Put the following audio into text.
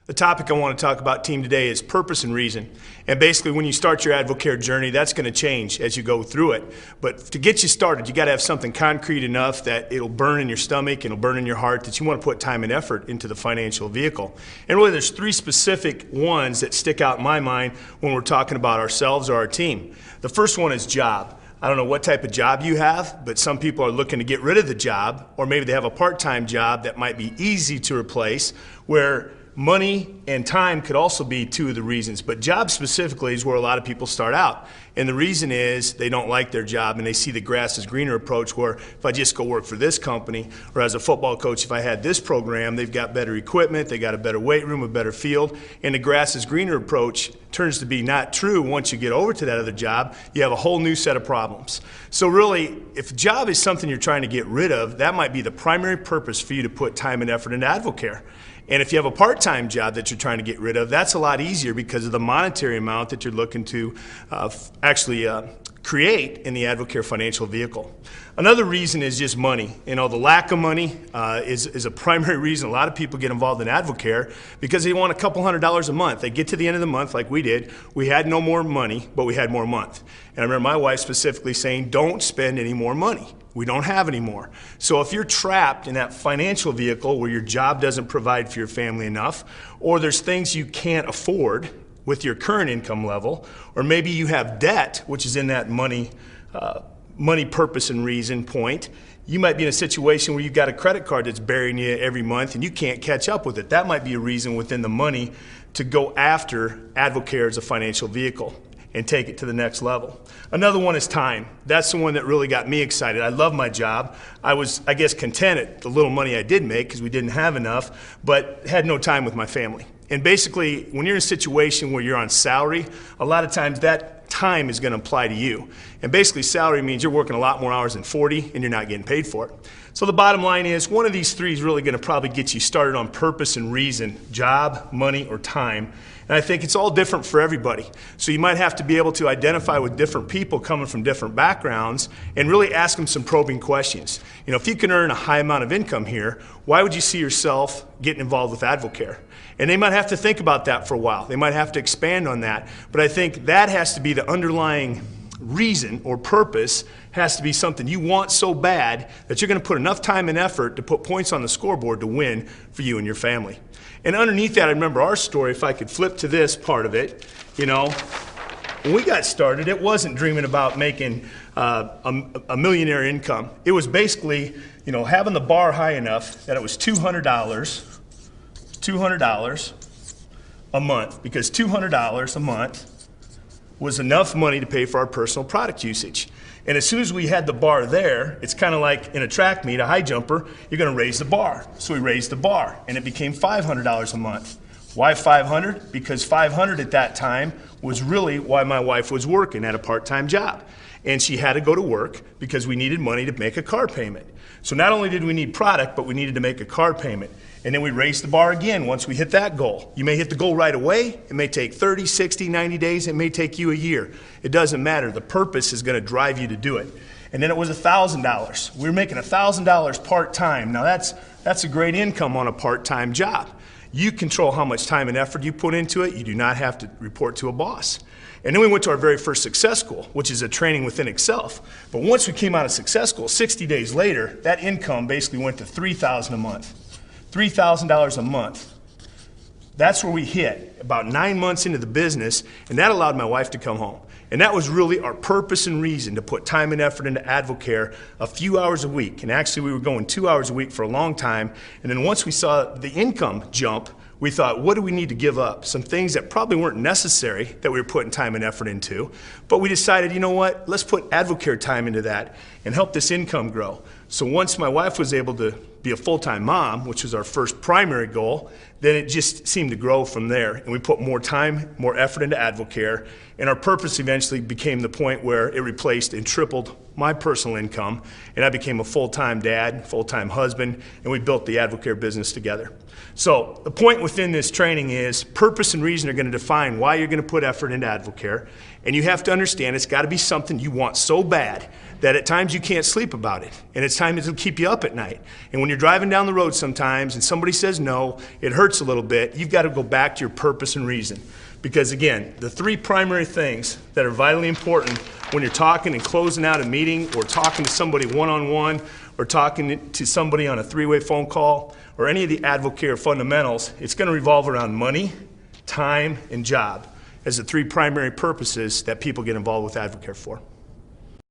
The topic I want to talk about, team, today is purpose and reason. And basically, when you start your AdvoCare journey, that's going to change as you go through it. But to get you started, you got to have something concrete enough that it'll burn in your stomach and it'll burn in your heart that you want to put time and effort into the financial vehicle. And really, there's three specific ones that stick out in my mind when we're talking about ourselves or our team. The first one is job. I don't know what type of job you have, but some people are looking to get rid of the job, or maybe they have a part-time job that might be easy to replace, where money and time could also be two of the reasons, but job specifically is where a lot of people start out. And the reason is they don't like their job and they see the grass is greener approach, where if I just go work for this company, or as a football coach, if I had this program, they've got better equipment, they got a better weight room, a better field, and the grass is greener approach turns to be not true. Once you get over to that other job, you have a whole new set of problems. So really, if a job is something you're trying to get rid of, that might be the primary purpose for you to put time and effort into AdvoCare. And if you have a part-time job that you're trying to get rid of, that's a lot easier because of the monetary amount that you're looking to create in the AdvoCare financial vehicle. Another reason is just money. You know, the lack of money is a primary reason a lot of people get involved in AdvoCare, because they want a couple $100s a month. They get to the end of the month like we did. We had no more money, but we had more month. And I remember my wife specifically saying, don't spend any more money. We don't have any more. So if you're trapped in that financial vehicle where your job doesn't provide for your family enough, or there's things you can't afford with your current income level, or maybe you have debt, which is in that money purpose and reason point, you might be in a situation where you've got a credit card that's burying you every month and you can't catch up with it. That might be a reason within the money to go after AdvoCare as a financial vehicle and take it to the next level. Another one is time. That's the one that really got me excited. I love my job. I was, I guess, content at the little money I did make because we didn't have enough, but had no time with my family. And basically, when you're in a situation where you're on salary, a lot of times that time is going to apply to you. And basically, salary means you're working a lot more hours than 40 and you're not getting paid for it. So the bottom line is, one of these three is really going to probably get you started on purpose and reason: job, money, or time. And I think it's all different for everybody. So you might have to be able to identify with different people coming from different backgrounds and really ask them some probing questions. You know, if you can earn a high amount of income here, why would you see yourself getting involved with AdvoCare? And they might have to think about that for a while. They might have to expand on that. But I think that has to be the underlying reason or purpose. Has to be something you want so bad that you're going to put enough time and effort to put points on the scoreboard to win for you and your family. And underneath that, I remember our story. If I could flip to this part of it, you know, when we got started, it wasn't dreaming about making a millionaire income. It was basically, you know, having the bar high enough that it was $200 a month, because $200 a month was enough money to pay for our personal product usage. And as soon as we had the bar there, it's kind of like in a track meet, a high jumper, you're going to raise the bar. So we raised the bar, and it became $500 a month. Why 500? Because 500 at that time was really why my wife was working at a part-time job. And she had to go to work because we needed money to make a car payment. So not only did we need product, but we needed to make a car payment. And then we raised the bar again once we hit that goal. You may hit the goal right away. It may take 30, 60, 90 days. It may take you a year. It doesn't matter. The purpose is going to drive you to do it. And then it was $1,000. We were making $1,000 part-time. Now that's a great income on a part-time job. You control how much time and effort you put into it. You do not have to report to a boss. And then we went to our very first Success School, which is a training within itself. But once we came out of Success School, 60 days later, that income basically went to $3,000 a month. $3,000 a month. That's where we hit about 9 months into the business, and that allowed my wife to come home. And that was really our purpose and reason to put time and effort into AdvoCare a few hours a week. And actually, we were going 2 hours a week for a long time. And then once we saw the income jump, we thought, what do we need to give up? Some things that probably weren't necessary that we were putting time and effort into. But we decided, you know what, let's put AdvoCare time into that and help this income grow. So once my wife was able to be a full-time mom, which was our first primary goal, then it just seemed to grow from there. And we put more time, more effort into AdvoCare. And our purpose eventually became the point where it replaced and tripled my personal income. And I became a full-time dad, full-time husband, and we built the AdvoCare business together. So the point within this training is purpose and reason are going to define why you're going to put effort into AdvoCare. And you have to understand it's got to be something you want so bad that at times you can't sleep about it. And it's time it'll keep you up at night. And when you're driving down the road sometimes and somebody says no, it hurts a little bit. You've got to go back to your purpose and reason. Because again, the three primary things that are vitally important when you're talking and closing out a meeting or talking to somebody one-on-one or talking to somebody on a three-way phone call or any of the AdvoCare fundamentals, it's going to revolve around money, time, and job as the three primary purposes that people get involved with AdvoCare for.